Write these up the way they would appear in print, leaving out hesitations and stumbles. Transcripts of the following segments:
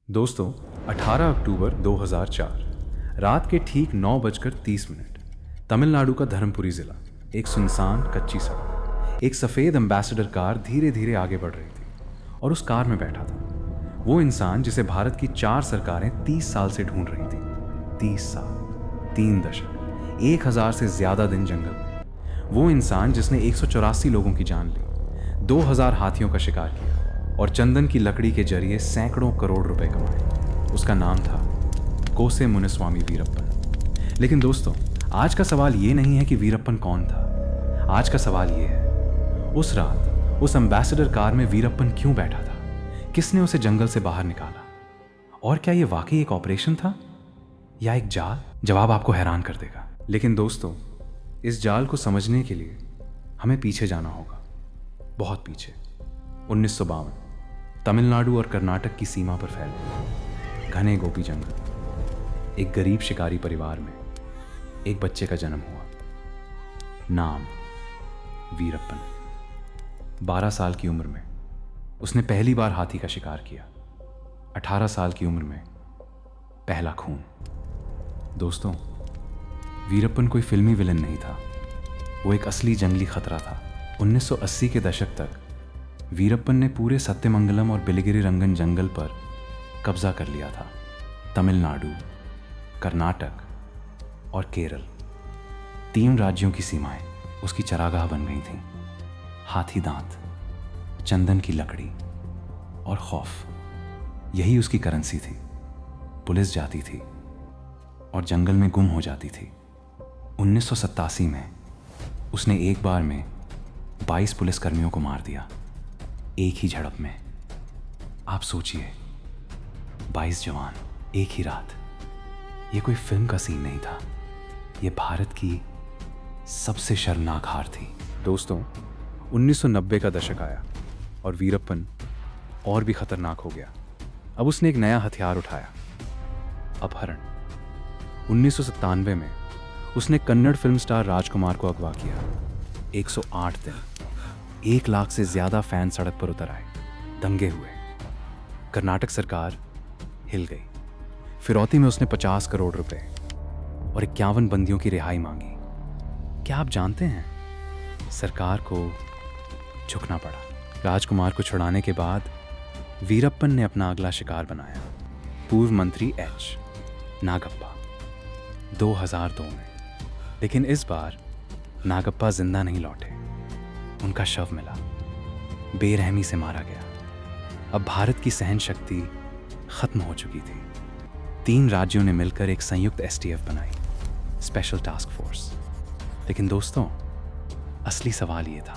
दोस्तों, 18 अक्टूबर 2004 रात के ठीक 9:30 तमिलनाडु का धर्मपुरी जिला, एक सुनसान कच्ची सड़क। एक सफ़ेद एम्बेसडर कार धीरे धीरे आगे बढ़ रही थी और उस कार में बैठा था वो इंसान जिसे भारत की 4 सरकारें 30 साल से ढूंढ रही थी। 30 साल, 3 दशक, 1000 से ज़्यादा दिन जंगल में। वो इंसान जिसने 184 लोगों की जान ली, 2000 हाथियों का शिकार किया और चंदन की लकड़ी के जरिए सैकड़ों करोड़ रुपए कमाए। उसका नाम था कोसे मुनिस्वामी वीरप्पन। लेकिन दोस्तों, आज का सवाल ये नहीं है कि वीरप्पन कौन था। आज का सवाल ये है, उस रात उस एम्बेसडर कार में वीरप्पन क्यों बैठा था? किसने उसे जंगल से बाहर निकाला? और क्या ये वाकई एक ऑपरेशन था या एक जाल? जवाब आपको हैरान कर देगा। लेकिन दोस्तों, इस जाल को समझने के लिए हमें पीछे जाना होगा, बहुत पीछे। 1952 तमिलनाडु और कर्नाटक की सीमा पर फैले घने गोपी जंगल। एक गरीब शिकारी परिवार में एक बच्चे का जन्म हुआ। नाम वीरप्पन। 12 साल की उम्र में उसने पहली बार हाथी का शिकार किया। 18 साल की उम्र में पहला खून। दोस्तों, वीरप्पन कोई फिल्मी विलन नहीं था, वो एक असली जंगली खतरा था। 1980 के दशक तक वीरप्पन ने पूरे सत्यमंगलम और बिलिगिरी रंगन जंगल पर कब्जा कर लिया था। तमिलनाडु, कर्नाटक और केरल, 3 राज्यों की सीमाएं उसकी चरागाह बन गई थीं। हाथी दांत, चंदन की लकड़ी और खौफ, यही उसकी करेंसी थी। पुलिस जाती थी और जंगल में गुम हो जाती थी। 1987 में उसने एक बार में 22 पुलिसकर्मियों को मार दिया, एक ही झड़प में। आप सोचिए, 22 जवान एक ही रात। ये कोई फिल्म का सीन नहीं था, ये भारत की सबसे शर्मनाक हार थी। दोस्तों, 1990 का दशक आया और वीरप्पन और भी खतरनाक हो गया। अब उसने एक नया हथियार उठाया, अपहरण। 1997 में उसने कन्नड़ फिल्म स्टार राजकुमार को अगवा किया। 108 दिन, 1 लाख से ज्यादा फैन सड़क पर उतर आए, दंगे हुए। कर्नाटक सरकार हिल गई। फिरौती में उसने 50 करोड़ रुपए और 51 बंदियों की रिहाई मांगी। क्या आप जानते हैं, सरकार को झुकना पड़ा। राजकुमार को छुड़ाने के बाद वीरप्पन ने अपना अगला शिकार बनाया, पूर्व मंत्री एच नागप्पा, 2002 में। लेकिन इस बार नागप्पा जिंदा नहीं लौटे, उनका शव मिला, बेरहमी से मारा गया। अब भारत की सहन शक्ति खत्म हो चुकी थी। 3 राज्यों ने मिलकर एक संयुक्त STF बनाई, स्पेशल टास्क फोर्स। लेकिन दोस्तों, असली सवाल ये था,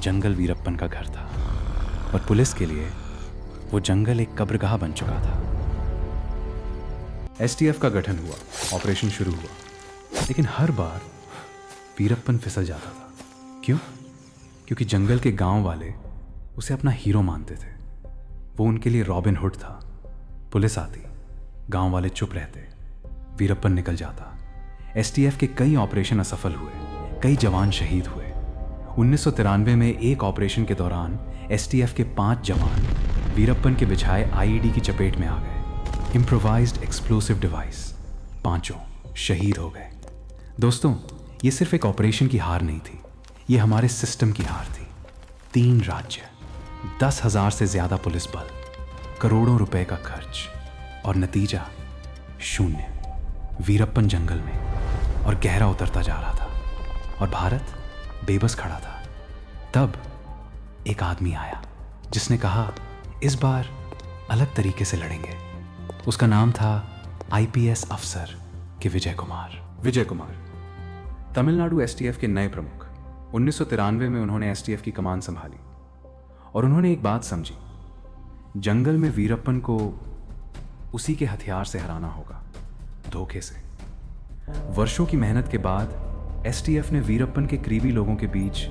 जंगल वीरप्पन का घर था और पुलिस के लिए वो जंगल एक कब्रगाह बन चुका था। STF का गठन हुआ, ऑपरेशन शुरू हुआ, लेकिन हर बार वीरप्पन फिसल जाता था। क्यों? क्योंकि जंगल के गांव वाले उसे अपना हीरो मानते थे। वो उनके लिए रॉबिन हुड था। पुलिस आती, गांव वाले चुप रहते, वीरप्पन निकल जाता। STF के कई ऑपरेशन असफल हुए, कई जवान शहीद हुए। 1993 में एक ऑपरेशन के दौरान STF के 5 जवान वीरप्पन के बिछाए IED की चपेट में आ गए। इम्प्रोवाइज्ड एक्सप्लोसिव डिवाइस, 5 शहीद हो गए। दोस्तों, ये सिर्फ एक ऑपरेशन की हार नहीं थी, ये हमारे सिस्टम की हार थी। 3 राज्य, 10,000 से ज्यादा पुलिस बल, करोड़ों रुपए का खर्च और नतीजा शून्य। वीरप्पन जंगल में और गहरा उतरता जा रहा था और भारत बेबस खड़ा था। तब एक आदमी आया जिसने कहा, इस बार अलग तरीके से लड़ेंगे। उसका नाम था IPS अफसर के विजय कुमार। विजय कुमार तमिलनाडु STF के नए प्रमुख। 1993 में उन्होंने STF की कमान संभाली और उन्होंने एक बात समझी, जंगल में वीरप्पन को उसी के हथियार से हराना होगा, धोखे से। वर्षों की मेहनत के बाद STF ने वीरप्पन के करीबी लोगों के बीच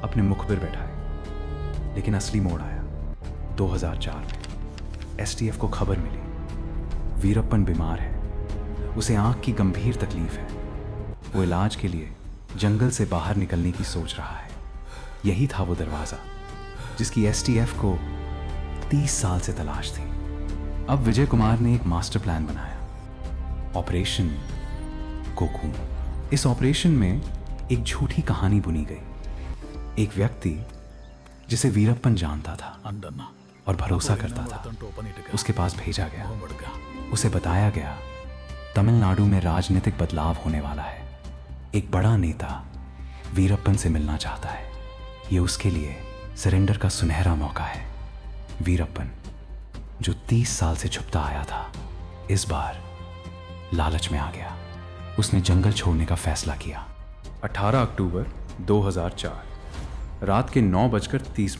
अपने मुखबिर बैठाए। लेकिन असली मोड़ आया 2004 में। STF को खबर मिली, वीरप्पन बीमार है, उसे आंख की गंभीर तकलीफ है। वो इलाज के लिए जंगल से बाहर निकलने की सोच रहा है। यही था वो दरवाज़ा जिसकी STF को 30 साल से तलाश थी। अब विजय कुमार ने एक मास्टर प्लान बनाया, ऑपरेशन कोकून। इस ऑपरेशन में एक झूठी कहानी बुनी गई। एक व्यक्ति जिसे वीरप्पन जानता था और भरोसा करता था, उसके पास भेजा गया। उसे बताया गया तमिलनाडु में राजनीतिक बदलाव होने वाला है। एक बड़ा नेता वीरप्पन से मिलना चाहता है। ये उसके लिए सरेंडर का सुनहरा मौका है। वीरप्पन जो 30 साल से छुपता आया था, इस बार लालच में आ गया। उसने जंगल छोड़ने का फैसला किया। 18 अक्टूबर 2004 रात के 9:30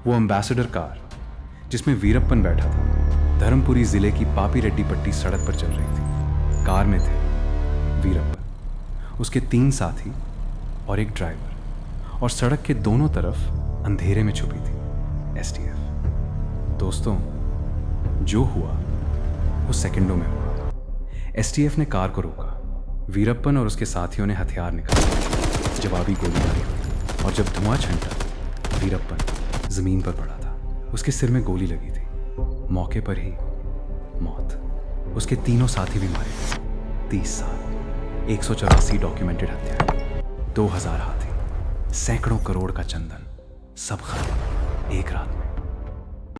वो एम्बेसडर कार जिसमें वीरप्पन बैठा था धर्मपुरी जिले की पापीरेड्डीपट्टी सड़क पर चल रही थी। कार में थे वीरप्पन, उसके 3 साथी और एक ड्राइवर, और सड़क के दोनों तरफ अंधेरे में छुपी थी एसटीएफ। दोस्तों, जो हुआ वो सेकंडों में हुआ। एसटीएफ ने कार को रोका। वीरप्पन और उसके साथियों ने हथियार निकाले, जवाबी गोली मारी, और जब धुआं छंटा, वीरप्पन जमीन पर पड़ा था। उसके सिर में गोली लगी थी। मौके पर ही मौत। उसके तीनों साथी भी मारे गए। 30 साल, 184 डॉक्यूमेंटेड हत्याएं, 2000 हाथी, सैकड़ों करोड़ का चंदन, सब खत्म एक रात में।